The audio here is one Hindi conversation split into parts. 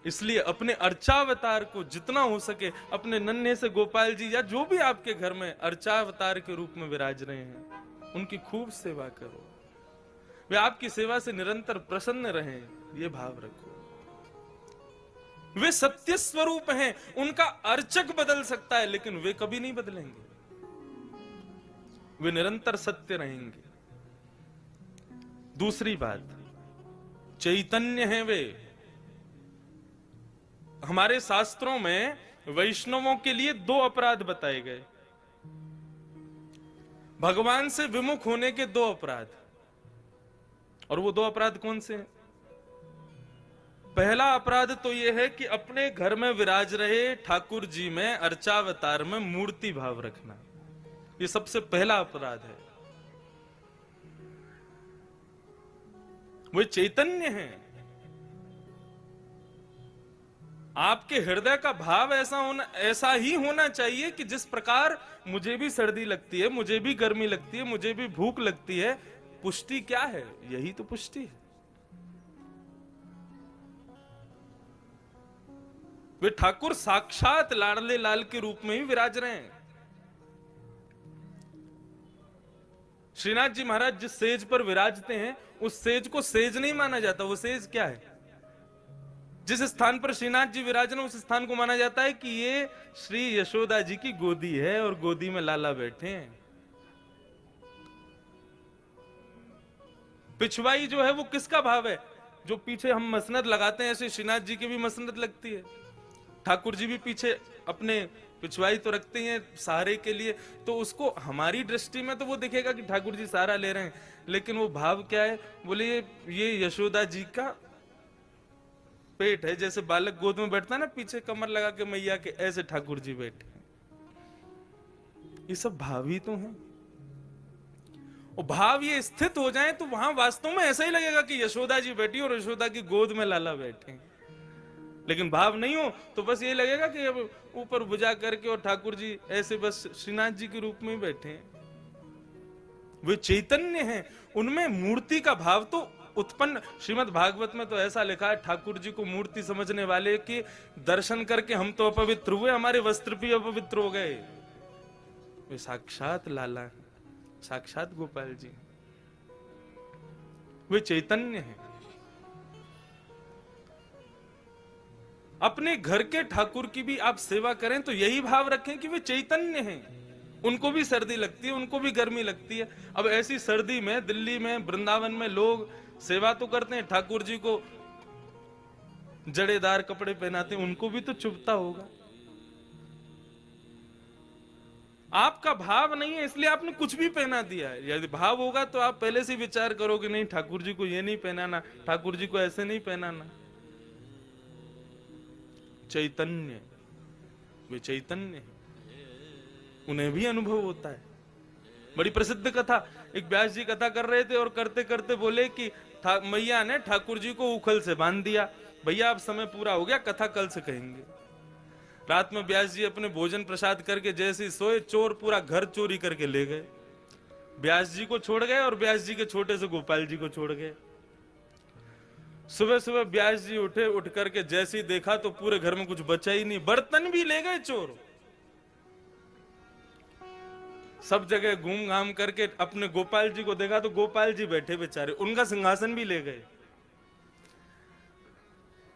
इसलिए अपने अर्चावतार को जितना हो सके, अपने नन्हे से गोपाल जी या जो भी आपके घर में अर्चावतार के रूप में विराज रहे हैं, उनकी खूब सेवा करो, वे आपकी सेवा से निरंतर प्रसन्न रहें, ये भाव रखो। वे सत्य स्वरूप हैं, उनका अर्चक बदल सकता है लेकिन वे कभी नहीं बदलेंगे, वे निरंतर सत्य रहेंगे। दूसरी बात, चैतन्य हैं वे। हमारे शास्त्रों में वैष्णवों के लिए 2 अपराध बताए गए, भगवान से विमुख होने के 2 अपराध। और वो 2 अपराध कौन से हैं? पहला अपराध तो यह है कि अपने घर में विराज रहे ठाकुर जी में अर्चावतार में मूर्ति भाव रखना, ये सबसे पहला अपराध है। वे चैतन्य हैं, आपके हृदय का भाव ऐसा ही होना चाहिए कि जिस प्रकार मुझे भी सर्दी लगती है, मुझे भी गर्मी लगती है, मुझे भी भूख लगती है, पुष्टि क्या है? यही तो पुष्टि है। वे ठाकुर साक्षात लाडले लाल के रूप में ही विराज रहे हैं। श्रीनाथ जी महाराज जिस सेज पर विराजते हैं, उस सेज को सेज नहीं माना जाता। वो सेज क्या है? जिस स्थान पर श्रीनाथ जी विराजन, उस स्थान को माना जाता है कि ये श्री यशोदा जी की गोदी है और गोदी में लाला बैठे हैं। पिछवाई जो है वो किसका भाव है? जो पीछे हम मसनद लगाते हैं, ऐसे श्रीनाथ जी की भी मसनद लगती है, ठाकुर जी भी पीछे अपने पिछवाई तो रखते हैं सहारे के लिए, तो उसको हमारी दृष्टि में तो वो दिखेगा कि ठाकुर जी सहारा ले रहे हैं, लेकिन वो भाव क्या है? बोले ये यशोदा जी का पेट है। जैसे बालक गोद में बैठता है ना, पीछे कमर लगा के मैया के, ऐसे ठाकुर जी बैठे हैं। ये सब भाव ही तो हैं। और भाव ये स्थित हो जाए तो वहां वास्तव में ऐसा ही लगेगा कि यशोदा जी बैठी और यशोदा की गोद में लाला बैठे। लेकिन भाव नहीं हो तो बस ये लगेगा कि अब ऊपर भुजा करके और ठाकुर जी ऐसे बस श्रीनाथ जी के रूप में बैठे हैं। वे चैतन्य हैं, उनमें मूर्ति का भाव तो उत्पन्न। श्रीमद् भागवत में तो ऐसा लिखा है, ठाकुर जी को मूर्ति समझने वाले के दर्शन करके हम तो अपवित्र हुए, हमारे वस्त्र भी अपवित्र हो गए। वे साक्षात लाला हैं, साक्षात गोपाल जी, वे चैतन्य हैं। अपने घर के ठाकुर की भी आप सेवा करें तो यही भाव रखें कि वे चैतन्य हैं। उनको भी सर्दी लगती है, उनको भी गर्मी लगती है। अब ऐसी सर्दी में दिल्ली में, वृंदावन में लोग सेवा तो करते हैं, ठाकुर जी को जड़ेदार कपड़े पहनाते हैं, उनको भी तो चुभता होगा। आपका भाव नहीं है इसलिए आपने कुछ भी पहना दिया है। यदि भाव होगा तो आप पहले से विचार करोगे, नहीं ठाकुर जी को ये नहीं पहनाना, ठाकुर जी को ऐसे नहीं पहनाना। चैतन्य, वे चैतन्य हैं, उन्हें भी अनुभव होता है। बड़ी प्रसिद्ध कथा, एक व्यास जी कथा कर रहे थे और करते करते बोले कि मैया ने ठाकुर जी को उखल से बांध दिया, भैया अब समय पूरा हो गया, कथा कल से कहेंगे। रात में व्यास जी अपने भोजन प्रसाद करके जैसे सोए, चोर पूरा घर चोरी करके ले गए। व्यास जी को छोड़ गए और व्यास जी के छोटे से गोपाल जी को छोड़ गए। सुबह सुबह व्यास जी उठे, उठ करके जैसे ही देखा तो पूरे घर में कुछ बचा ही नहीं, बर्तन भी ले गए चोर। सब जगह घूम घाम करके अपने गोपाल जी को देखा तो गोपाल जी बैठे बेचारे, उनका सिंहासन भी ले गए।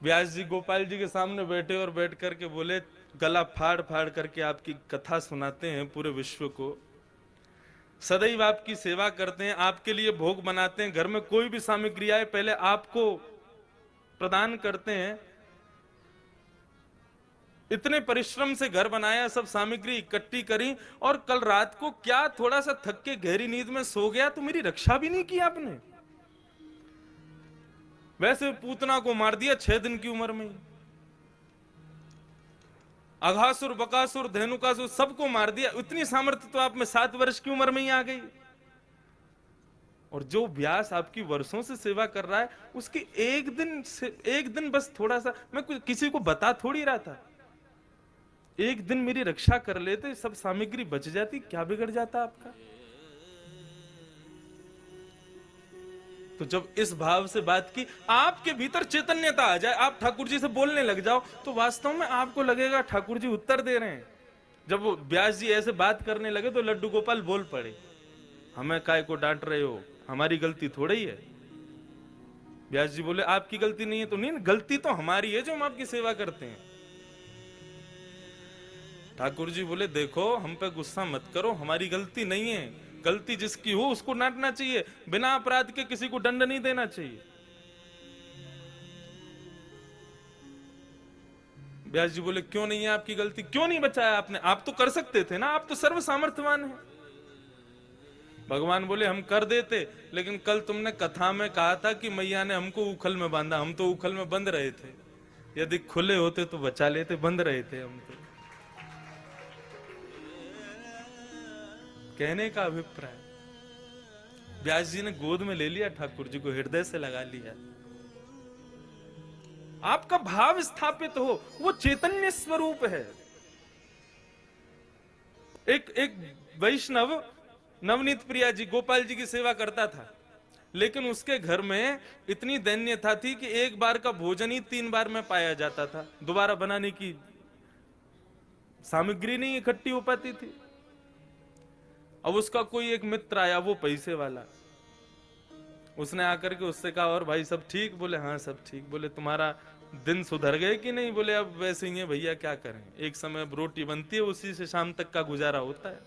व्यास जी गोपाल जी के सामने बैठे और बैठ करके बोले, गला फाड़ फाड़ करके आपकी कथा सुनाते हैं पूरे विश्व को, सदैव आपकी सेवा करते हैं, आपके लिए भोग बनाते हैं, घर में कोई भी सामग्री आए पहले आपको प्रदान करते हैं। इतने परिश्रम से घर बनाया, सब सामग्री इकट्ठी करी, और कल रात को क्या थोड़ा सा थक के गहरी नींद में सो गया तो मेरी रक्षा भी नहीं की आपने। वैसे पूतना को मार दिया 6 दिन की उम्र में, अघासुर, बकासुर, धेनुकासुर सबको मार दिया। इतनी सामर्थ्य तो आप में 7 वर्ष की उम्र में ही आ गई। और जो व्यास आपकी वर्षों से सेवा कर रहा है, उसकी एक दिन बस थोड़ा सा, मैं किसी को बता थोड़ी रहा था, एक दिन मेरी रक्षा कर लेते, सब सामग्री बच जाती, क्या बिगड़ जाता आपका? तो जब इस भाव से बात की, आपके भीतर चैतन्यता आ जाए, आप ठाकुर जी से बोलने लग जाओ, तो वास्तव में आपको लगेगा ठाकुर जी उत्तर दे रहे हैं। जब वो व्यास जी ऐसे बात करने लगे तो लड्डू गोपाल बोल पड़े, हमें काय को डांट रहे हो, हमारी गलती थोड़ी है। व्यास जी बोले आपकी गलती नहीं है, तो नहीं, गलती तो हमारी है जो हम आपकी सेवा करते हैं। ठाकुर जी बोले देखो हम पे गुस्सा मत करो, हमारी गलती नहीं है, गलती जिसकी हो उसको डांटना चाहिए, बिना अपराध के किसी को दंड नहीं देना चाहिए। व्यास जी बोले क्यों नहीं है आपकी गलती, क्यों नहीं बचाया आपने, आप तो कर सकते थे ना, आप तो सर्व सामर्थ्यवान हैं। भगवान बोले हम कर देते, लेकिन कल तुमने कथा में कहा था कि मैया ने हमको उखल में बांधा, हम तो उखल में बंद रहे थे, यदि खुले होते तो बचा लेते, बंद रहे थे हम तो। कहने का अभिप्राय, व्यास जी ने गोद में ले लिया ठाकुर जी को, हृदय से लगा लिया। आपका भाव स्थापित हो, वो चैतन्य स्वरूप है। एक वैष्णव नवनीत प्रिया जी गोपाल जी की सेवा करता था, लेकिन उसके घर में इतनी दैन्यता थी कि एक बार का भोजन ही 3 बार में पाया जाता था, दोबारा बनाने की सामग्री नहीं इकट्ठी हो पाती थी। अब उसका कोई एक मित्र आया, वो पैसे वाला, उसने आकर के उससे कहा और भाई सब ठीक, बोले हाँ सब ठीक। बोले तुम्हारा दिन सुधर गए कि नहीं, बोले अब वैसे ही है भैया, क्या करें, एक समय अब रोटी बनती है, उसी से शाम तक का गुजारा होता है।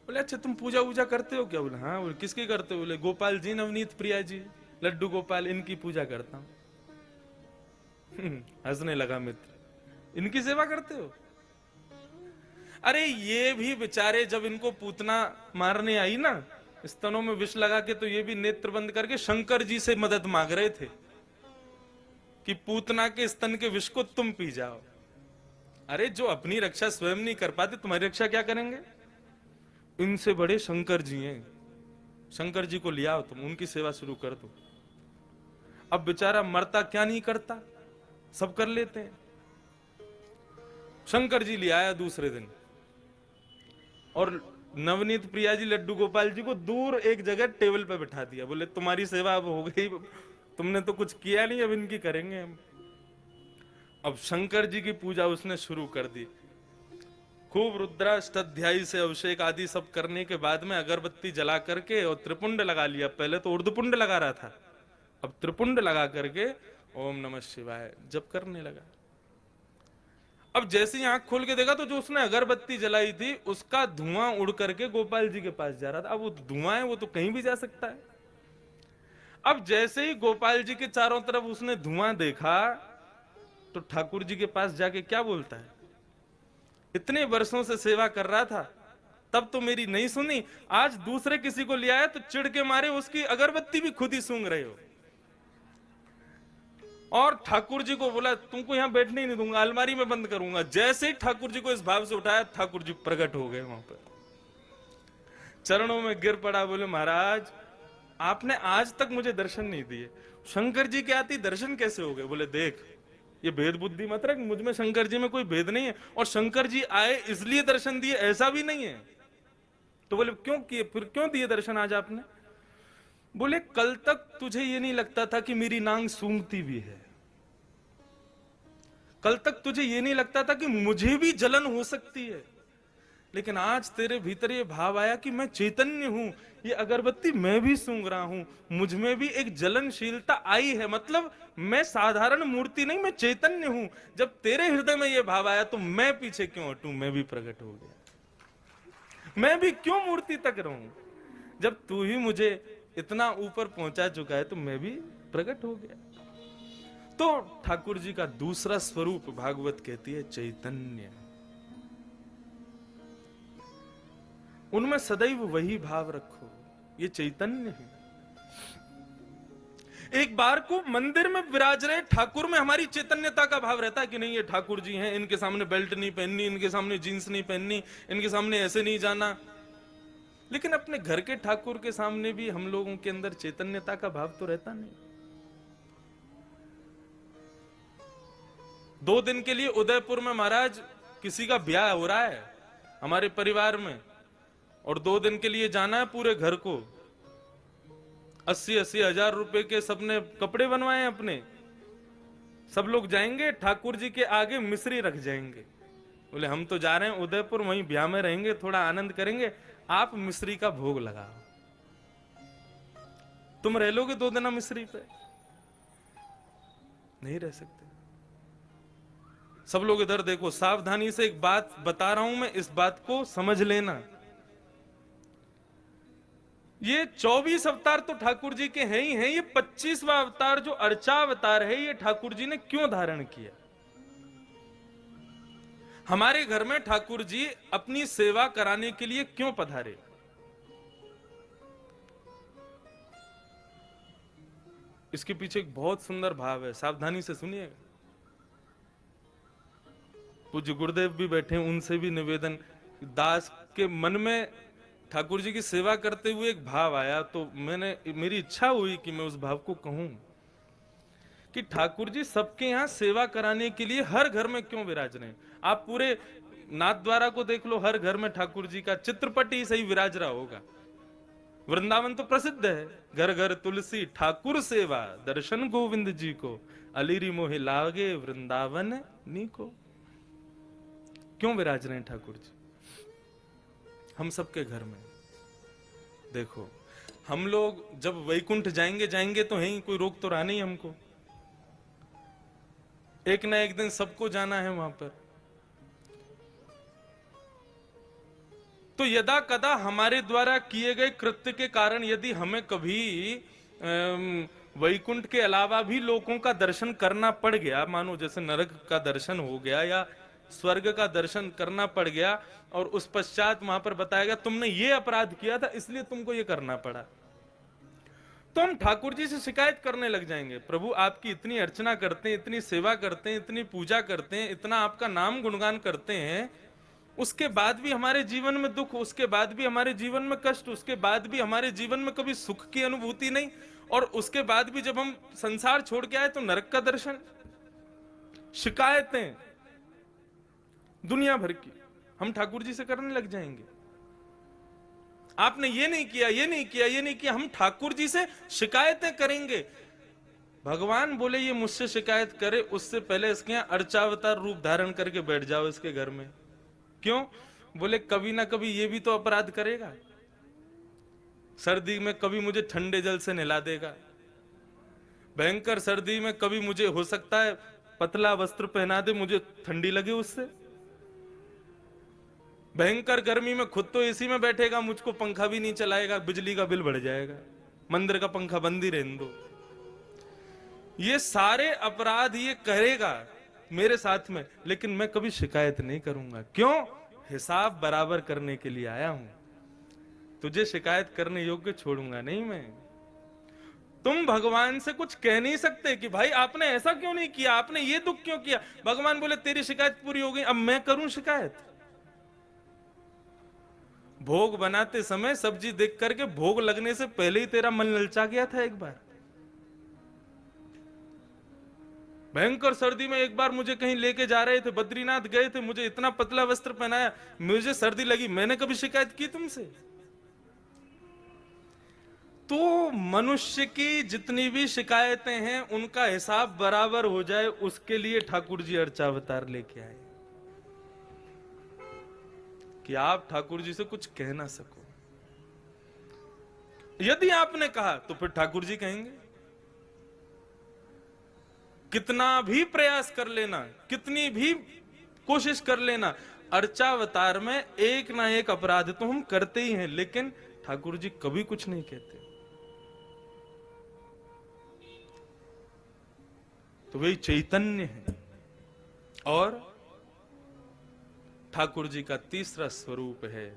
बोले अच्छा तुम पूजा वूजा करते हो क्या, बोले हाँ। बोले किसकी करते हो, बोले गोपाल जी, नवनीत प्रिया जी, लड्डू गोपाल, इनकी पूजा करता हूं। हंसने लगा मित्र, इनकी सेवा करते हो। अरे ये भी बेचारे जब इनको पूतना मारने आई ना, स्तनों में विष लगा के, तो ये भी नेत्र बंद करके शंकर जी से मदद मांग रहे थे कि पूतना के स्तन के विष को तुम पी जाओ। अरे जो अपनी रक्षा स्वयं नहीं कर पाते, तुम्हारी रक्षा क्या करेंगे। इनसे बड़े शंकर जी हैं, शंकर जी को लिया तुम, उनकी सेवा शुरू कर दो। अब बेचारा मरता क्या नहीं करता, सब कर लेते हैं। शंकर जी ले आया दूसरे दिन, और नवनीत प्रिया जी लड्डू गोपाल जी को दूर एक जगह टेबल पे बिठा दिया। बोले तुम्हारी सेवा अब हो गई, तुमने तो कुछ किया नहीं, अब इनकी करेंगे हम। अब शंकर जी की पूजा उसने शुरू कर दी, खूब रुद्राष्टाध्यायी से अभिषेक आदि सब करने के बाद में अगरबत्ती जला करके और त्रिपुंड लगा लिया। पहले तो उर्दपुंड लगा रहा था, अब त्रिपुंड लगा करके ओम नमः शिवाय जप करने लगा। अब जैसे ही आंख खोल के देखा तो जो उसने अगरबत्ती जलाई थी उसका धुआं उड़ करके गोपाल जी के पास जा रहा था। अब वो धुआं है, वो तो कहीं भी जा सकता है। अब जैसे ही गोपाल जी के चारों तरफ उसने धुआं देखा तो ठाकुर जी के पास जाके क्या बोलता है, इतने वर्षों से सेवा कर रहा था, तब तो मेरी नहीं सुनी, आज दूसरे किसी को ले आया तो चिढ़ के मारे उसकी अगरबत्ती भी खुद ही सूंघ रहे हो। और ठाकुर जी को बोला तुमको यहां बैठने ही नहीं दूंगा, अलमारी में बंद करूंगा। जैसे ही ठाकुर जी को इस भाव से उठाया, ठाकुर जी प्रकट हो गए वहां पर, चरणों में गिर पड़ा, बोले महाराज आपने आज तक मुझे दर्शन नहीं दिए, शंकर जी के आती दर्शन कैसे हो गए। बोले देख ये भेद बुद्धि मत रख, मुझ में शंकर जी में कोई भेद नहीं है, और शंकर जी आए इसलिए दर्शन दिए ऐसा भी नहीं है। तो बोले क्यों किए, फिर क्यों दिए दर्शन आज आपने। बोले कल तक तुझे ये नहीं लगता था कि मेरी नांग सूंघती भी है, कल तक तुझे ये नहीं लगता था कि मुझे भी जलन हो सकती है, लेकिन आज तेरे भीतर ये भाव आया कि मैं चैतन्य हूं, ये अगरबत्ती मैं भी सूंघ रहा हूं, मुझ में भी एक जलनशीलता आई है, मतलब मैं साधारण मूर्ति नहीं, मैं चैतन्य हूं। जब तेरे हृदय में ये भाव आया तो मैं पीछे क्यों हटूं, मैं भी प्रकट हो गया, मैं भी क्यों मूर्ति तक रहूं। जब तू ही मुझे इतना ऊपर पहुंचा चुका है तो मैं भी प्रकट हो गया। तो ठाकुर जी का दूसरा स्वरूप भागवत कहती है चैतन्य, उनमें सदैव वही भाव रखो, ये चैतन्य है। एक बार को मंदिर में विराज रहे ठाकुर में हमारी चैतन्यता का भाव रहता है कि नहीं ये ठाकुर जी हैं, इनके सामने बेल्ट नहीं पहननी, इनके सामने जींस नहीं पहननी, इनके सामने ऐसे नहीं जाना। लेकिन अपने घर के ठाकुर के सामने भी हम लोगों के अंदर चैतन्यता का भाव तो रहता नहीं। 2 दिन के लिए उदयपुर में महाराज किसी का ब्याह हो रहा है हमारे परिवार में, और 2 दिन के लिए जाना है पूरे घर को। 80-80 हजार रुपए के सबने कपड़े बनवाए अपने। सब लोग जाएंगे ठाकुर जी के आगे मिश्री रख जाएंगे, बोले हम तो जा रहे हैं उदयपुर, वहीं ब्याह में रहेंगे, थोड़ा आनंद करेंगे, आप मिश्री का भोग लगाओ। तुम रह लोगे 2 दिन मिश्री पे? नहीं रह सकते। सब लोग इधर देखो, सावधानी से एक बात बता रहा हूं मैं, इस बात को समझ लेना। ये 24 अवतार तो ठाकुर जी के हैं ही हैं, ये 25वां अवतार जो अर्चा अवतार है, ये ठाकुर जी ने क्यों धारण किया? हमारे घर में ठाकुर जी अपनी सेवा कराने के लिए क्यों पधारे? इसके पीछे एक बहुत सुंदर भाव है, सावधानी से सुनिएगा। पूज्य गुरुदेव भी बैठे, उनसे भी निवेदन, दास के मन में ठाकुर जी की सेवा करते हुए एक भाव आया, तो मेरी इच्छा हुई कि मैं उस भाव को कहूं कि ठाकुर जी सबके यहां सेवा कराने के लिए हर घर में क्यों विराज रहे हैं। आप पूरे नाथद्वारा को देख लो, हर घर में ठाकुर जी का चित्रपट ही सही विराज रहा होगा। वृंदावन तो प्रसिद्ध है, घर घर तुलसी ठाकुर सेवा, दर्शन गोविंद जी को, अलीरी मोहे लागे वृंदावन नी को। क्यों विराज रहे हैं ठाकुर जी हम सबके घर में? देखो, हम लोग जब वैकुंठ जाएंगे तो है ही, कोई रोक तो रहा नहीं हमको, एक ना एक दिन सबको जाना है वहां पर। तो यदा कदा हमारे द्वारा किए गए कृत्य के कारण यदि हमें कभी वैकुंठ के अलावा भी लोगों का दर्शन करना पड़ गया, मानो जैसे नरक का दर्शन हो गया या स्वर्ग का दर्शन करना पड़ गया, और उस पश्चात वहां पर बताया गया तुमने ये अपराध किया था इसलिए तुमको ये करना पड़ा, तो हम ठाकुर जी से शिकायत करने लग जाएंगे, प्रभु आपकी इतनी अर्चना करते हैं, इतनी सेवा करते हैं, इतनी पूजा करते हैं, इतना आपका नाम गुणगान करते हैं, उसके बाद भी हमारे जीवन में दुख, उसके बाद भी हमारे जीवन में कष्ट, उसके बाद भी हमारे जीवन में कभी सुख की अनुभूति नहीं, और उसके बाद भी जब हम संसार छोड़ के आए तो नरक का दर्शन। शिकायतें दुनिया भर की हम ठाकुर जी से करने लग जाएंगे। आपने ये नहीं किया, ये नहीं किया, ये नहीं किया, हम ठाकुर जी से शिकायतें करेंगे। भगवान बोले ये मुझसे शिकायत करे उससे पहले इसके यहां अर्चावतार रूप धारण करके बैठ जाओ इसके घर में। क्यों? बोले कभी ना कभी ये भी तो अपराध करेगा, सर्दी में कभी मुझे ठंडे जल से नहला देगा, भयंकर सर्दी में कभी मुझे हो सकता है पतला वस्त्र पहना दे, मुझे ठंडी लगे उससे, भयंकर गर्मी में खुद तो एसी में बैठेगा, मुझको पंखा भी नहीं चलाएगा, बिजली का बिल बढ़ जाएगा, मंदिर का पंखा बंद ही रहने दो। ये सारे अपराध ये करेगा मेरे साथ में, लेकिन मैं कभी शिकायत नहीं करूंगा। क्यों? हिसाब बराबर करने के लिए आया हूं, तुझे शिकायत करने योग्य छोड़ूंगा नहीं मैं। तुम भगवान से कुछ कह नहीं सकते कि भाई आपने ऐसा क्यों नहीं किया, आपने ये दुख क्यों किया। भगवान बोले तेरी शिकायत पूरी हो गई, अब मैं करूं शिकायत। भोग बनाते समय सब्जी देख करके भोग लगने से पहले ही तेरा मन ललचा गया था। एक बार भयंकर सर्दी में एक बार मुझे कहीं लेके जा रहे थे, बद्रीनाथ गए थे, मुझे इतना पतला वस्त्र पहनाया, मुझे सर्दी लगी, मैंने कभी शिकायत की तुमसे? तो मनुष्य की जितनी भी शिकायतें हैं उनका हिसाब बराबर हो जाए, उसके लिए ठाकुर जी अर्चावतार लेके आए कि आप ठाकुर जी से कुछ कह ना सको। यदि आपने कहा तो फिर ठाकुर जी कहेंगे। कितना भी प्रयास कर लेना, कितनी भी कोशिश कर लेना, अर्चावतार में एक ना एक अपराध तो हम करते ही हैं, लेकिन ठाकुर जी कभी कुछ नहीं कहते। तो वही चैतन्य है। और ठाकुर जी का तीसरा स्वरूप है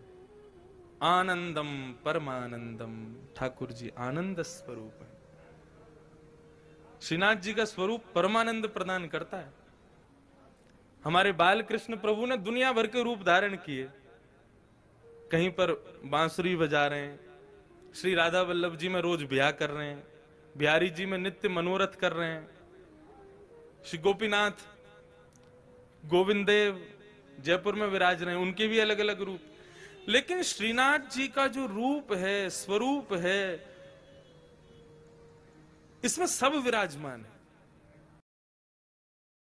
आनंदम परमानंदम। ठाकुर जी आनंद स्वरूप है। श्रीनाथ जी का स्वरूप परमानंद प्रदान करता है। हमारे बाल कृष्ण प्रभु ने दुनिया भर के रूप धारण किए, कहीं पर बांसुरी बजा रहे हैं, श्री राधा वल्लभ जी में रोज ब्याह कर रहे हैं, बिहारी जी में नित्य मनोरथ कर रहे हैं, श्री गोपीनाथ गोविंद देव जयपुर में विराज रहे हैं, उनके भी अलग अलग रूप। लेकिन श्रीनाथ जी का जो रूप है, स्वरूप है, इसमें सब विराजमान है।